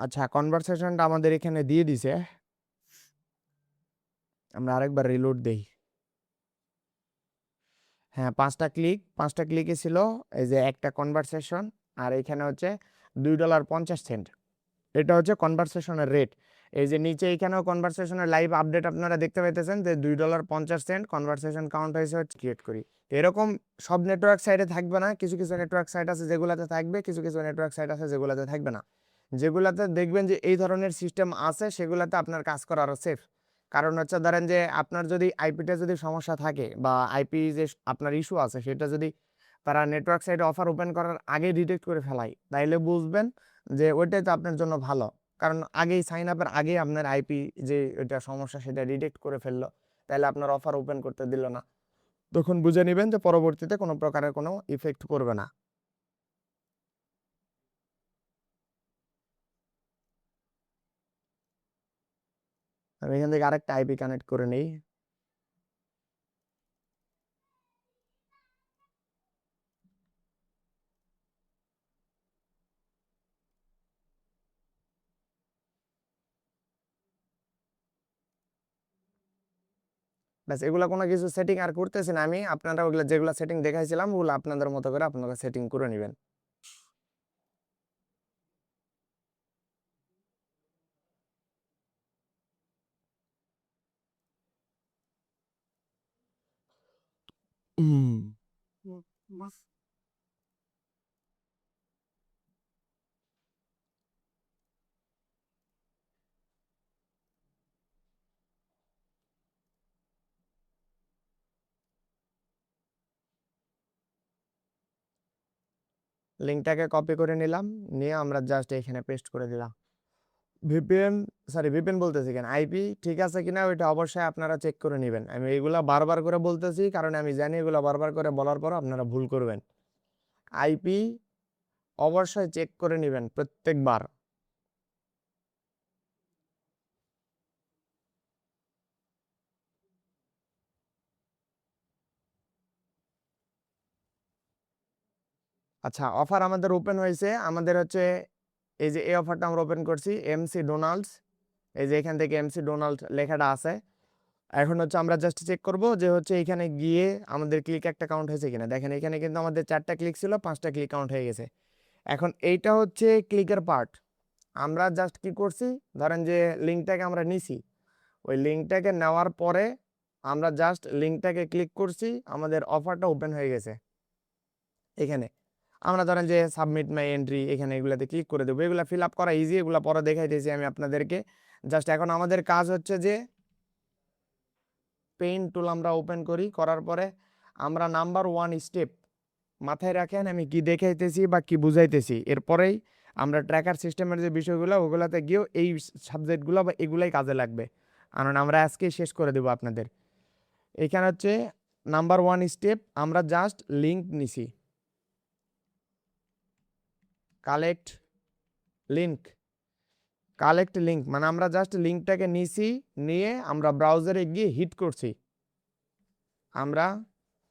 আচ্ছা, কনভারসেশনটা আমাদের এখানে দিয়ে দিছে। আমরা আরেকবার রিলোড দেই। হ্যাঁ, 5টা ক্লিকে ছিল এই যে একটা কনভারসেশন, আর এখানে হচ্ছে $2.50। এটা হচ্ছে কনভারসেশনের রেট। এই যে নিচে এখানেও কনভারসেশনের লাইভ আপডেট আপনারা দেখতে পাইতেছেন যে $2.50 কনভারসেশন কাউন্ট হয়েছে হচ্ছে ক্রিয়েট করি। এরকম সব নেটওয়ার্ক সাইটে থাকবে না, কিছু কিছু নেটওয়ার্ক সাইট আছে যেগুলোতে থাকবে, কিছু কিছু নেটওয়ার্ক সাইট আছে যেগুলোতে থাকবে না। যেগুলাতে দেখবেন যে এই ধরনের সিস্টেম আছে সেগুলাতে আপনার কাজ করা আরো সেফ। কারণ হচ্ছে ধরেন যে আপনার যদি আইপিটা যদি সমস্যা থাকে বা আইপি যে আপনার ইস্যু আছে সেটা যদি তারা নেটওয়ার্ক সাইটে অফার ওপেন করার আগে ডিটেক্ট করে ফেলায়, তাইলে বুঝবেন যে ওইটাই তো আপনার জন্য ভালো। কারণ আগেই সাইন আপের আগেই আপনার আইপি যে ওইটা সমস্যা সেটা ডিটেক্ট করে ফেললো, তাহলে আপনার অফার ওপেন করতে দিল না। তখন বুঝে নেবেন যে পরবর্তীতে কোনো প্রকারের কোনো ইফেক্ট পড়বে না। আমি এখান থেকে আরেকটা আইপি কানেক্ট করে নিই। ব্যাস, এগুলা কোনো কিছু সেটিং আর করতেছি না আমি। আপনারা ওগুলো যেগুলো সেটিং দেখাইছিলাম ওগুলো আপনাদের মতো করে আপনারা সেটিং করে নেবেন। লিঙ্কটাকে কপি করে নিলাম, নিয়ে আমরা জাস্ট এখানে পেস্ট করে দিলাম। ভিপিএন, সরি ভিপিএন বলতেছি কেন, আইপি ঠিক আছে কিনা ওইটা অবশ্যই আপনারা চেক করে নেবেন। আমি এগুলা বারবার করে বলতেছি কারণ আমি জানি এগুলা বারবার করে বলার পর আপনারা ভুল করবেন। আইপি অবশ্যই চেক করে নেবেন প্রত্যেকবার। আচ্ছা, অফার আমাদের ওপেন হয়েছে। আমাদের হচ্ছে এই যে এই অফারটা আমরা ওপেন করছি এমসি ডোনাল্ডস, এই যে এখান থেকে এমসি ডোনাল্ড লেখাটা আছে। এখন হচ্ছে আমরা জাস্ট চেক করব যে হচ্ছে এখানে গিয়ে আমাদের ক্লিক একটা কাউন্ট হয়েছে কিনা। দেখেন এখানে কিন্তু আমাদের 4টা ক্লিক ছিল, 5টা ক্লিক কাউন্ট হয়ে গেছে। এখন এইটা হচ্ছে ক্লিকের পার্ট। আমরা জাস্ট কি করছি, ধরেন যে লিঙ্কটাকে আমরা নিছি, ওই লিঙ্কটাকে নেওয়ার পরে আমরা জাস্ট লিঙ্কটাকে ক্লিক করছি, আমাদের অফারটা ওপেন হয়ে গেছে। এখানে আমরা ধরেন যে সাবমিট মাই এন্ট্রি, এখানে এগুলাতে ক্লিক করে দেবো। এগুলো ফিল আপ করা ইজি, এগুলো পরে দেখাইতেছি আমি আপনাদেরকে। জাস্ট এখন আমাদের কাজ হচ্ছে যে পেইন্ট টুল আমরা ওপেন করি, করার পরে আমরা নাম্বার 1 স্টেপ মাথায় রাখেন আমি কি দেখাইতেছি বা কি বুঝাইতেছি। এরপরেই আমরা ট্র্যাকার সিস্টেমের যে বিষয়গুলো ওগুলাতে গিয়েও এই সাবজেক্টগুলো বা এগুলাই কাজে লাগবে, কারণ আমরা আজকে শেষ করে দেবো আপনাদের। এখানে হচ্ছে নাম্বার 1 স্টেপ, আমরা জাস্ট লিঙ্ক নিছি, কালেক্ট লিঙ্ক। কালেক্ট লিঙ্ক মানে আমরা জাস্ট লিঙ্কটাকে নিছি, নিয়ে আমরা ব্রাউজারে গিয়ে হিট করছি। আমরা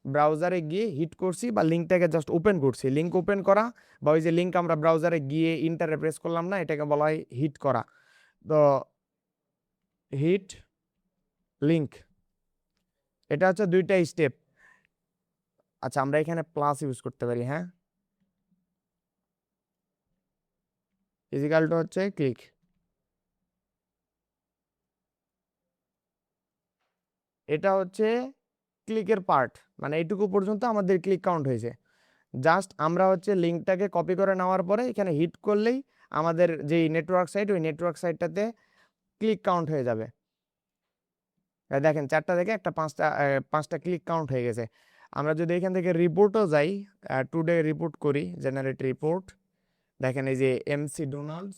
ব্রাউজারে গিয়ে হিট করছি বা লিঙ্কটাকে জাস্ট ওপেন করছি। লিঙ্ক ওপেন করা বা ওই যে লিঙ্ক আমরা ব্রাউজারে গিয়ে ইন্টারে প্রেস করলাম না, এটাকে বলা হয় হিট করা। তো হিট লিঙ্ক, এটা হচ্ছে 2টা স্টেপ। আচ্ছা, আমরা এখানে প্লাস ইউজ করতে পারি। হ্যাঁ, ইজিক্যাল টু হচ্ছে ক্লিক। এটা হচ্ছে ক্লিকের পার্ট, মানে এইটুকু পর্যন্ত আমাদের ক্লিক কাউন্ট হয়েছে। জাস্ট আমরা হচ্ছে লিঙ্কটাকে কপি করে নেওয়ার পরে এখানে হিট করলেই আমাদের যেই নেটওয়ার্ক সাইট ওই নেটওয়ার্ক সাইটটাতে ক্লিক কাউন্ট হয়ে যাবে। দেখেন 4টা থেকে একটা 5টা ক্লিক কাউন্ট হয়ে গেছে। আমরা যদি এখান থেকে রিপোর্টও যাই, টুডে রিপোর্ট করি, জেনারেট রিপোর্ট, দেখেন এই যে এমসি ডোনাল্ডস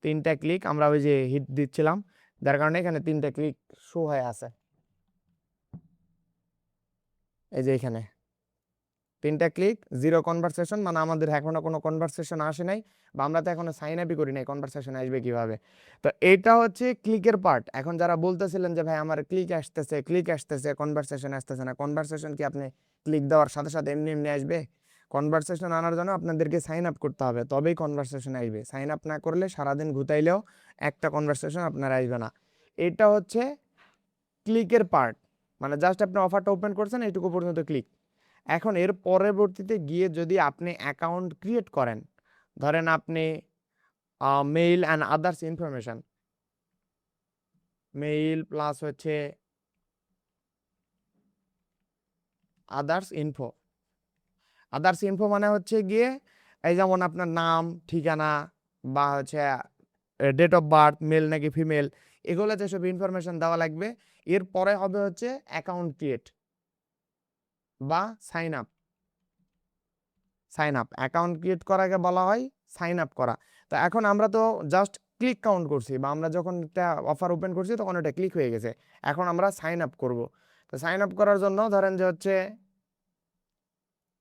3টা ক্লিক, আমরা ওই যে হিট দিচ্ছিলাম যার কারণে এখানে 3টা ক্লিক শো হয়ে আছে। এই যে এখানে 3টা ক্লিক, 0 কনভারসেশন, মানে আমাদের এখনো কোনো কনভারসেশন আসে নাই বা আমরা তো এখনো সাইন আপই করি নাই, কনভারসেশন আসবে কিভাবে। তো এটা হচ্ছে ক্লিকের পার্ট। এখন যারা বলতেছিলেন যে ভাই আমার ক্লিক আসতেছে কনভারসেশন আসতেছে না, কনভারসেশন কি আপনি ক্লিক দেওয়ার সাথে সাথে এমনি এমনি আসবে? কনভারসেশন আনার জন্য আপনাদেরকে সাইন আপ করতে হবে, তবেই কনভারসেশন আসবে। সাইন আপ না করলে সারাদিন ঘুতাইলেও একটা কনভারসেশন আপনার আসবে না। এটা হচ্ছে ক্লিকের পার্ট, মানে জাস্ট আপনি অফারটা ওপেন করছেন এইটুকু পর্যন্ত ক্লিক। এখন এর পরবর্তীতে গিয়ে যদি আপনি অ্যাকাউন্ট ক্রিয়েট করেন, ধরেন আপনি mail and others information, mail plus হচ্ছে আদার্স ইনফো। আদার্স ইনফো মানে হচ্ছে গিয়ে এই যেমন আপনার নাম, ঠিকানা বা হচ্ছে ডেট অফ বার্থ, মেল নাকি ফিমেল, এগুলো যেসব ইনফরমেশন দেওয়া লাগবে। এরপরে হবে হচ্ছে অ্যাকাউন্ট ক্রিয়েট বা sign up. Sign up, account create করাকে বলা হয় সাইন আপ করা। তো এখন আমরা তো জাস্ট ক্লিক কাউন্ট করছি, বা আমরা যখন একটা অফার ওপেন করছি তখন ওটা ক্লিক হয়ে গেছে। এখন আমরা সাইন আপ করব। তো সাইন আপ করার জন্য ধরেন যে হচ্ছে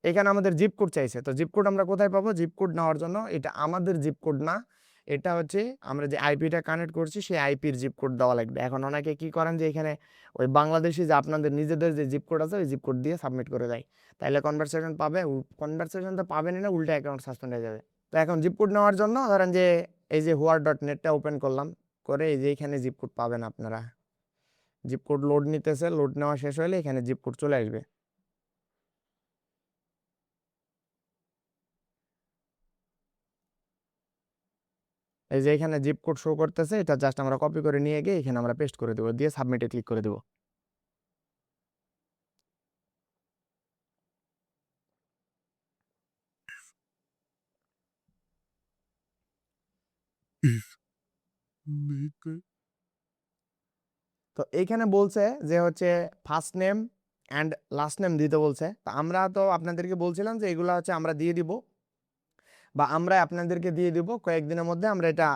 এখানে আমাদের জিপ কোড চাইছে। তো জিপ কোড আমরা কোথায় পাবো? জিপ কোড নেওয়ার জন্য এটা আমাদের জিপ কোড না, এটা হচ্ছে আমরা যে আইপিটা কানেক্ট করছি সেই আইপির জিপ কোড দেওয়া লাগবে। এখন অনেকে কি করেন যে এখানে ওই বাংলাদেশি যে আপনাদের নিজেদের যে জিপ কোড আছে ওই জিপ কোড দিয়ে সাবমিট করে দেয়, তাইলে কনভারসেশন পাবে। কনভারসেশন তো পাবেনই না, উল্টা অ্যাকাউন্ট সাসপেন্ড হয়ে যাবে। তো এখন জিপ কোড নেওয়ার জন্য ধরেন যে এই যে whoar.net ওপেন করলাম, করে এই যে এখানে জিপ কোড পাবেন আপনারা। জিপ কোড লোড নিতেছে, লোড নেওয়া শেষ হলে এখানে জিপ কোড চলে আসবে। এই যে এখানে জিপ কোড শো করতেছে, এটা জাস্ট আমরা কপি করে নিয়ে গিয়ে এখানে আমরা পেস্ট করে দেবো, দিয়ে সাবমিটে ক্লিক করে দেবো। তো এইখানে বলছে যে হচ্ছে first name and last name দিতে বলছে। তো আমরা তো আপনাদেরকে বলছিলাম যে এগুলো হচ্ছে আমরা দিয়ে দিব, বা আমরা আপনাদেরকে দিয়ে দিব কয়েকদিনের মধ্যে। আমরা এটা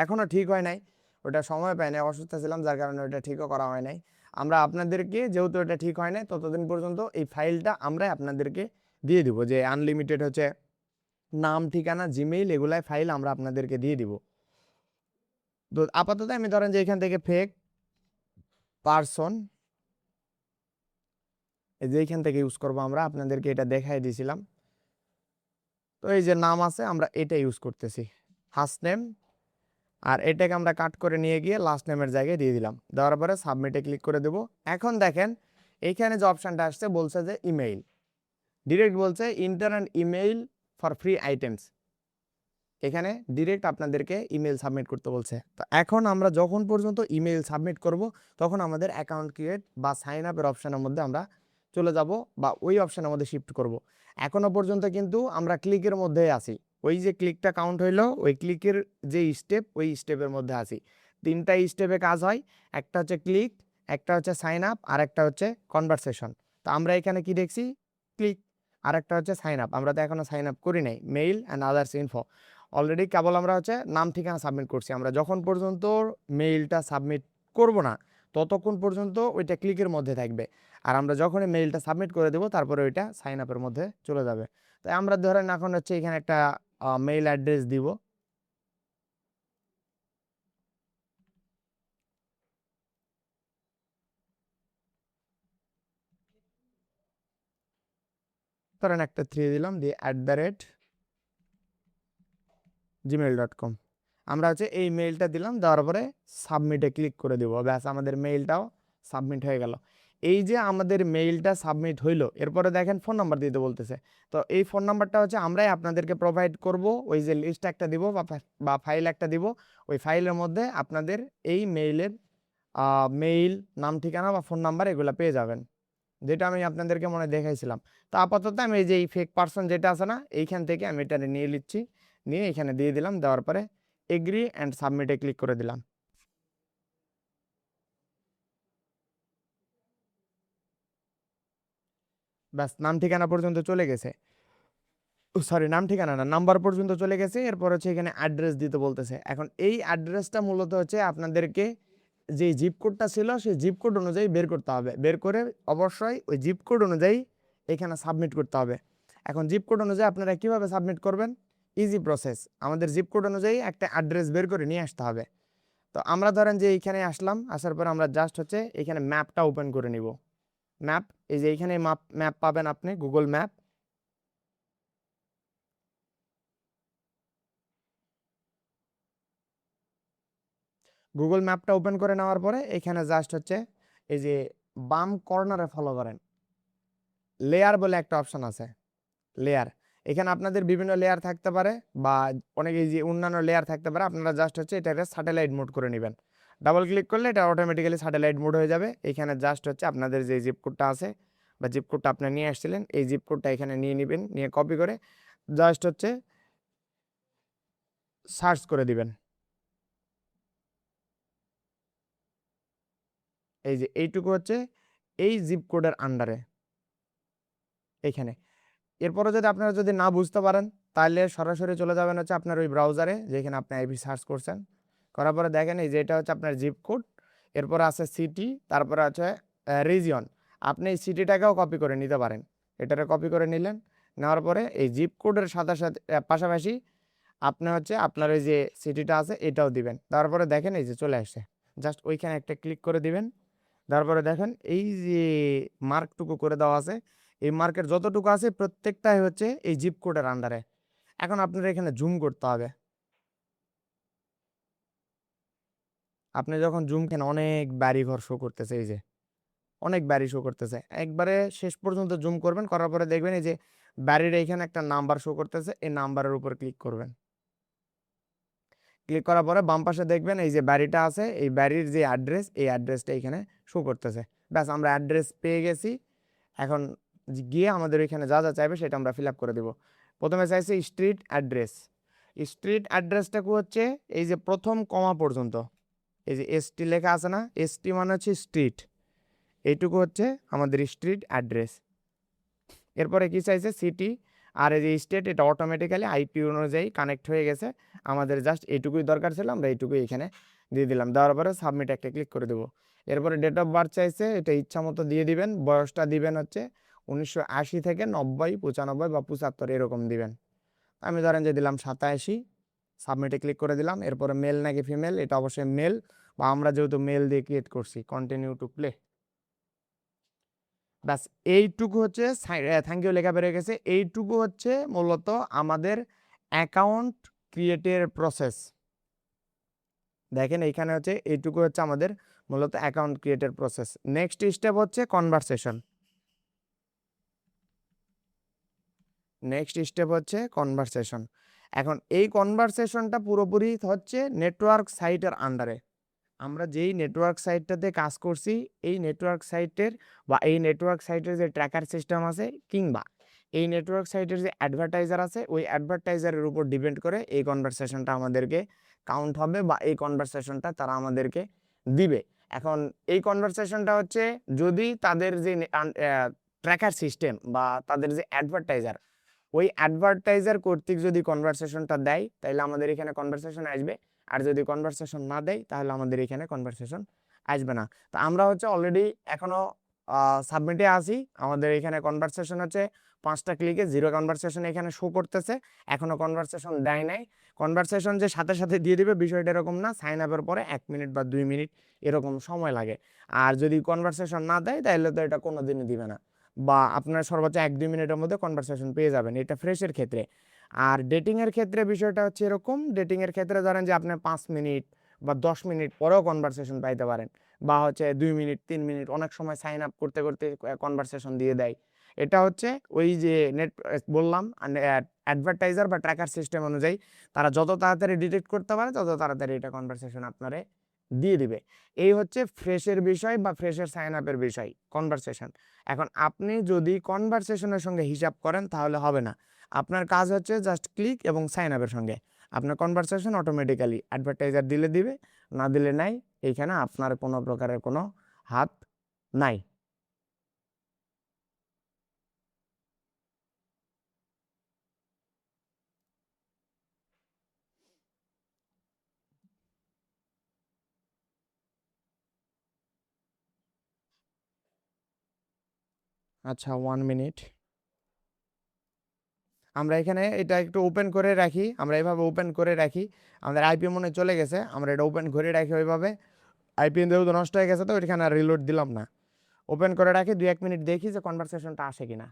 এখনো ঠিক হয় নাই, ওটা সময় পাই নাই, অসুস্থ ছিলাম যার কারণে ওটা ঠিকও করা হয় নাই। আমরা আপনাদেরকে, যেহেতু এটা ঠিক হয় নাই, ততদিন পর্যন্ত এই ফাইলটা আমরা আপনাদেরকে দিয়ে দিব, যে আনলিমিটেড হচ্ছে নাম, ঠিকানা, জিমেইল এগুলাই ফাইল আমরা আপনাদেরকে দিয়ে দিব। তো আপাতত আমি ধরেন যে এখান থেকে ফেক পারসন, এই যে এইখান থেকে ইউজ করবো আমরা, আপনাদেরকে এটা দেখাই দিয়েছিলাম। তো এই যে নাম আছে আমরা এটা ইউজ করতেছি, ফার্স্ট নেম, আর এটাকে আমরা কাট করে নিয়ে গিয়ে লাস্ট নেমের জায়গায় দিয়ে দিলাম। দেওয়ার পরে সাবমিটে ক্লিক করে দেব। এখন দেখেন এইখানে যে অপশানটা আসছে বলছে যে ইমেইল, ডিরেক্ট বলছে inter and email for free items. এখানে ডিরেক্ট আপনাদেরকে ইমেল সাবমিট করতে বলছে। তো এখন আমরা যখন পর্যন্ত ইমেল সাবমিট করব তখন আমাদের অ্যাকাউন্ট ক্রিয়েট বা সাইন আপের অপশানের মধ্যে আমরা চলে যাব, বা ওই অপশানের মধ্যে শিফট করব। এখনো পর্যন্ত কিন্তু আমরা ক্লিকের মধ্যে আছি। ওই যে ক্লিকটা কাউন্ট হইলো, ওই ক্লিকের যে স্টেপ, ওই স্টেপের মধ্যে আছি। তিনটা স্টেপে কাজ হয়, একটা হচ্ছে ক্লিক, একটা হচ্ছে সাইন আপ, আর একটা হচ্ছে কনভারসেশন। তো আমরা এখানে কি দেখছি? ক্লিক। আর একটা হচ্ছে সাইন আপ, আমরা তো এখনো সাইন আপ করি নাই। Mail and others info already কেবল আমরা হচ্ছে নাম ঠিকানা সাবমিট করছি। আমরা যখন পর্যন্ত মেইলটা সাবমিট করব না ততক্ষণ পর্যন্ত ওইটা ক্লিকের মধ্যে থাকবে, আর আমরা যখনই মেইলটা সাবমিট করে দেবো তারপরে ওইটা সাইন আপের মধ্যে চলে যাবে। তাই আমরা ধরেন এখন হচ্ছে এখানে একটা মেইল অ্যাড্রেস দিব। ধরেন একটা 3 দিলাম, দিয়ে @gmail.com। আমরা হচ্ছে এই মেইলটা দিলাম, দেওয়ার পরে সাবমিটে ক্লিক করে দেবো, ব্যাস আমাদের মেইলটাও সাবমিট হয়ে গেল। এই যে আমাদের মেইলটা সাবমিট হইলো, এরপরে দেখেন ফোন নাম্বার দিতে বলতেছে। তো এই ফোন নাম্বারটা হচ্ছে আমরাই আপনাদেরকে প্রোভাইড করব। ওই যে লিস্ট একটা দিব বা ফাইল একটা দিব, ওই ফাইলের মধ্যে আপনাদের এই মেইলের মেইল, নাম, ঠিকানা বা ফোন নাম্বার এগুলো পেয়ে যাবেন, যেটা আমি আপনাদেরকে মনে দেখাইছিলাম। তো আপাতত আমি এই যে এই ফেক পার্সন যেটা আছে না, এইখান থেকে আমি এটা নিয়ে নিচ্ছি, নিয়ে এখানে দিয়ে দিলাম। দেওয়ার পরে এগ্রি অ্যান্ড সাবমিটে ক্লিক করে দিলাম। ব্যাস নাম ঠিকানা পর্যন্ত চলে গেছে, সরি নাম ঠিকানা না, নাম্বার পর্যন্ত চলে গেছে। এরপর হচ্ছে এখানে অ্যাড্রেস দিতে বলতেছে। এখন এই অ্যাড্রেসটা মূলত হচ্ছে আপনাদেরকে যে জিপ কোডটা ছিল সেই জিপ কোড অনুযায়ী বের করতে হবে, বের করে অবশ্যই ওই জিপ কোড অনুযায়ী এখানে সাবমিট করতে হবে। এখন জিপ কোড অনুযায়ী আপনারা কিভাবে সাবমিট করবেন? ইজি প্রসেস, আমাদের জিপ কোড অনুযায়ী একটা অ্যাড্রেস বের করে নিয়ে আসতে হবে। তো আমরা ধরেন যে এইখানে আসলাম, আসার পর আমরা জাস্ট হচ্ছে এখানে ম্যাপটা ওপেন করে নিব। ম্যাপ, এই যে এইখানে ম্যাপ পাবেন আপনি, গুগল ম্যাপ। গুগল ম্যাপটা ওপেন করে নেওয়ার পরে এখানে জাস্ট হচ্ছে এই যে বাম কর্নারে ফলো করেন, লেয়ার বলে একটা অপশন আছে, লেয়ার। এখানে আপনাদের বিভিন্ন লেয়ার থাকতে পারে বা অনেক এই যে অন্যান্য লেয়ার থাকতে পারে, আপনারা জাস্ট হচ্ছে এটাকে স্যাটেলাইট মোড করে নেবেন। ডাবল ক্লিক করলে এটা অটোমেটিক্যালি স্যাটেলাইট মোড হয়ে যাবে। এখানে জাস্ট হচ্ছে আপনাদের যে জিপ কোডটা আছে বা জিপ কোডটা আপনি নিয়ে আসছিলেন, এই জিপ কোডটা এখানে নিয়ে নেবেন, নিয়ে কপি করে জাস্ট হচ্ছে সার্চ করে দিবেন। এই যে এইটুকু হচ্ছে এই জিপ কোডের আন্ডারে এইখানে। এরপরে যদি আপনারা যদি না বুঝতে পারেন তাহলে সরাসরি চলে যাবেন হচ্ছে আপনার ওই ব্রাউজারে যেখানে আপনি আইপি সার্চ করছেন, করার পরে দেখেন এই যে এটা হচ্ছে আপনার জিপ কোড, এরপরে আছে সিটি, তারপরে আছে রিজিয়ন। আপনি এই সিটিটাকেও কপি করে নিতে পারেন, এটারে কপি করে নিলেন, নেওয়ার পরে এই জিপ কোডের সাথে সাথে পাশাপাশি আপনি হচ্ছে আপনার এই যে সিটিটা আছে এটাও দিবেন। তারপরে দেখেন এই যে চলে আসছে, জাস্ট ওইখানে একটা ক্লিক করে দিবেন। তারপরে দেখেন এই যে মার্কটুকু করে দেওয়া আছে, এই মার্কের যতটুকু আছে প্রত্যেকটাই হচ্ছে এই জিপ কোডের আন্ডারে। এখন আপনার এখানে জুম করতে হবে। আপনি যখন জুম কেন অনেক বাড়ি ঘর শো করতেছে, এই যে অনেক বাড়ি শো করতেছে, একবারে শেষ পর্যন্ত জুম করবেন, করার পরে দেখবেন এই যে বাড়ির এইখানে একটা নাম্বার শো করতেছে, এই নাম্বারের উপর ক্লিক করবেন। ক্লিক করার পরে বাম পাশে দেখবেন এই যে বাড়িটা আছে, এই বাড়ির যে অ্যাড্রেস, এই অ্যাড্রেসটা এখানে শো করতেছে। ব্যাস আমরা অ্যাড্রেস পেয়ে গেছি। এখন গিয়ে আমাদের এখানে যা যা চাইবে সেটা আমরা ফিল আপ করে দেবো। প্রথমে চাইছে স্ট্রিট অ্যাড্রেস। স্ট্রিট অ্যাড্রেসটাকে হচ্ছে এই যে প্রথম কমা পর্যন্ত এই যে এসটি লেখা আছে না, এসটি মানে হচ্ছে স্ট্রিট, এইটুকু হচ্ছে আমাদের স্ট্রিট অ্যাড্রেস। এরপরে কি চাইছে সিটি আর এই যে স্টেট, এটা অটোমেটিক্যালি আইপি অনুযায়ী কানেক্ট হয়ে গেছে। আমাদের জাস্ট এইটুকুই দরকার ছিল, আমরা এইটুকুই এখানে দিয়ে দিলাম। দেওয়ার পরে সাবমিট একটা ক্লিক করে দেবো। এরপরে ডেট অফ বার্থ চাইছে, এটা ইচ্ছা মতো দিয়ে দিবেন। বয়সটা দিবেন হচ্ছে 1980 থেকে 90, 95 বা 75 এরকম দিবেন। আমি ধরেন যে দিলাম 87, সাবমিটে ক্লিক করে দিলাম। এরপরে মেল নাকি ফিমেল, এটা অবশ্যই মেল, বা আমরা যেহেতু মেল দিয়ে ক্রিয়েট করছি, কন্টিনিউ টু প্লে। ব্যাস এইটুকু হচ্ছে থ্যাংক ইউ লেখা বেরিয়ে গেছে। এইটুকু হচ্ছে মূলত আমাদের অ্যাকাউন্ট ক্রিয়েটের প্রসেস। দেখেন এইখানে হচ্ছে এইটুকু হচ্ছে আমাদের মূলত অ্যাকাউন্ট ক্রিয়েটের প্রসেস। নেক্সট স্টেপ হচ্ছে কনভারসেশন। নেক্সট স্টেপ হচ্ছে কনভারসেশন। এখন এই কনভারসেশনটা পুরোপুরি হচ্ছে নেটওয়ার্ক সাইটের আন্ডারে। আমরা যেই নেটওয়ার্ক সাইটটাতে কাজ করছি, এই নেটওয়ার্ক সাইটের বা এই নেটওয়ার্ক সাইটের যে ট্র্যাকার সিস্টেম আছে কিংবা এই নেটওয়ার্ক সাইটের যে অ্যাডভার্টাইজার আছে, ওই অ্যাডভার্টাইজারের উপর ডিপেন্ড করে এই কনভারসেশনটা আমাদেরকে কাউন্ট হবে বা এই কনভারসেশনটা তারা আমাদেরকে দিবে। এখন এই কনভারসেশনটা হচ্ছে যদি তাদের যে ট্র্যাকার সিস্টেম বা তাদের যে অ্যাডভার্টাইজার, ওই অ্যাডভার্টাইজার কর্তৃক যদি কনভারসেশনটা দেয় তাহলে আমাদের এখানে কনভারসেশন আসবে, আর যদি কনভারসেশন না দেয় তাহলে আমাদের এখানে কনভারসেশন আসবে না। তো আমরা হচ্ছে অলরেডি এখনো সাবমিটে আসি। আমাদের এখানে কনভারসেশন হচ্ছে 5টা ক্লিকে 0 কনভারসেশন এখানে শো করতেছে, এখনো কনভারসেশন দেয় নাই। কনভারসেশন যে সাথে সাথে দিয়ে দিবে বিষয়টা এরকম না, সাইন আপের পরে 1 মিনিট বা 2 মিনিট এরকম সময় লাগে। আর যদি কনভারসেশন না দেয় তাহলে তো এটা কোনোদিনই দিবে না, বা আপনার সর্বোচ্চ 1-2 মিনিটের মধ্যে কনভারসেশন পেয়ে যাবেন, এটা ফ্রেশের ক্ষেত্রে। আর ডেটিংয়ের ক্ষেত্রে বিষয়টা হচ্ছে এরকম, ডেটিংয়ের ক্ষেত্রে ধরেন যে আপনি 5 মিনিট বা 10 মিনিট পরেও কনভারসেশন পাইতে পারেন, বা হচ্ছে 2 মিনিট 3 মিনিট, অনেক সময় সাইন আপ করতে করতে কনভারসেশন দিয়ে দেয়। এটা হচ্ছে ওই যে নেট বললাম অ্যাডভার্টাইজার বা ট্র্যাকার সিস্টেম অনুযায়ী তারা যত তাড়াতাড়ি ডিটেক্ট করতে পারে তত তাড়াতাড়ি এটা কনভারসেশন আপনারে দিয়ে দিবে। এই হচ্ছে ফ্রেশের বিষয় বা ফ্রেশের সাইন আপের বিষয়, কনভারসেশন। এখন আপনি যদি কনভারসেশনের সঙ্গে হিসাব করেন তাহলে হবে না। আপনার কাজ হচ্ছে জাস্ট ক্লিক এবং সাইন আপের সঙ্গে আপনার কনভারসেশন অটোমেটিক্যালি অ্যাডভার্টাইজার দিলে দিবে, না দিলে নাই। এইখানে আপনার কোনো প্রকারের কোনো হাত নাই। আচ্ছা 1 মিনিট, আমরা এখানে এটা একটু ওপেন করে রাখি, আমরা এভাবে ওপেন করে রাখি। আমাদের আইপি মনে চলে গেছে, আমরা এটা ওপেন করে রাখি ওইভাবে। আইপি যেহেতু নষ্ট হয়ে গেছে তো ওইখানে আর রিলোড দিলাম না, ওপেন করে রাখি 2-1 মিনিট দেখি যে কনভারসেশনটা আসে কিনা।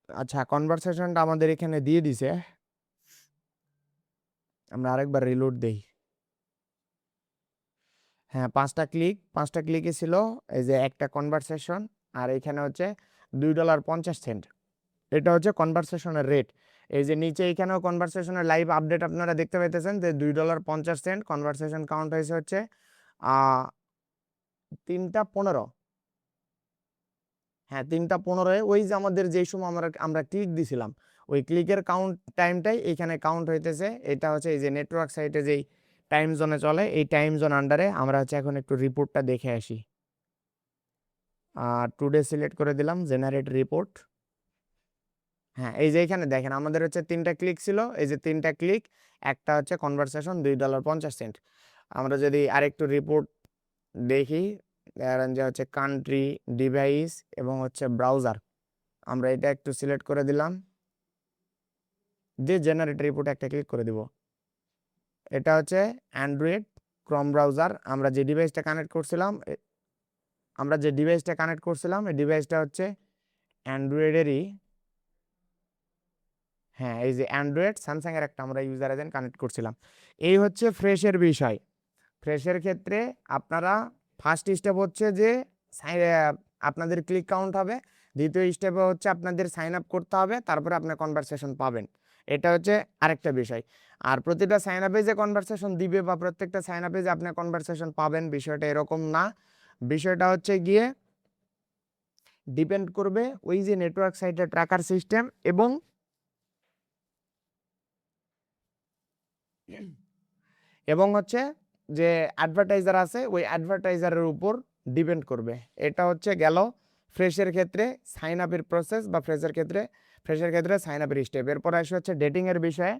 আচ্ছা, কনভারসেশনটা আমাদের এখানে দিয়ে দিছে। আমরা আরেকবার রিলোড দেই। হ্যাঁ, ৫টা ক্লিকে ছিল এই যে একটা কনভারসেশন, আর এখানে হচ্ছে $2.50। এটা হচ্ছে কনভারসেশনের রেট। এই যে নিচে এখানেও কনভারসেশনের লাইভ আপডেট আপনারা দেখতে পাইতেছেন যে $2.50 কনভারসেশন কাউন্ট হয়েছে হচ্ছে ৩টা ১৫। হ্যাঁ, ৩টা ১৫-এ ওই যে আমাদের যেই সময় আমরা ক্লিক দিছিলাম, ওই ক্লিকের কাউন্ট টাইমটাই এখানে কাউন্ট হইতেছে। এটা হচ্ছে এই যে নেটওয়ার্ক সাইটে যেই টাইম জোনে চলে, এই টাইম জোন আন্ডারে আমরা হচ্ছে এখন একটু রিপোর্টটা দেখে আসি। টুডে সিলেক্ট করে দিলাম, জেনারেট রিপোর্ট। হ্যাঁ, এই যে এখানে দেখেন আমাদের হচ্ছে ৩টা ক্লিক ছিল। এই যে ৩টা ক্লিক, একটা হচ্ছে কনভারসেশন $2.50। আমরা যদি আরেকটু রিপোর্ট দেখি, ধরেন যে হচ্ছে কান্ট্রি, ডিভাইস এবং হচ্ছে ব্রাউজার, আমরা এটা একটু সিলেক্ট করে দিলাম, দিয়ে জেনারেট রিপোর্ট একটা ক্লিক করে দিব। এটা হচ্ছে অ্যান্ড্রয়েড ক্রোম ব্রাউজার। আমরা যে ডিভাইসটা কানেক্ট করছিলাম এই ডিভাইসটা হচ্ছে অ্যান্ড্রয়েডেরই। হ্যাঁ, এই যে অ্যান্ড্রয়েড স্যামসাংয়ের একটা আমরা ইউজার এজেন্ট কানেক্ট করছিলাম। এই হচ্ছে ফ্রেশের বিষয়। ফ্রেশের ক্ষেত্রে আপনারা ফার্স্ট স্টেপ হচ্ছে যে আপনাদের ক্লিক কাউন্ট হবে। দ্বিতীয় স্টেপে হচ্ছে আপনাদের সাইন আপ করতে হবে, তারপরে আপনার কনভারসেশন পাবেন। এটা হচ্ছে আরেকটা বিষয়। আর প্রতিটা সাইন আপে যে কনভারসেশন দিবে বা প্রত্যেকটা সাইন আপে যে আপনি কনভারসেশন পাবেন, বিষয়টা এরকম না। বিষয়টা হচ্ছে গিয়ে ডিপেন্ড করবে ওই যে নেটওয়ার্ক সাইটের ট্র্যাকার সিস্টেম এবং হচ্ছে যে অ্যাডভার্টাইজার আছে, ওই অ্যাডভার্টাইজারের উপর ডিপেন্ড করবে। এটা হচ্ছে গেল ফ্রেশের ক্ষেত্রে সাইন আপের প্রসেস বা ফ্রেশের ক্ষেত্রে সাইন আপের স্টেপ। এরপর আসে হচ্ছে ডেটিংয়ের বিষয়ে।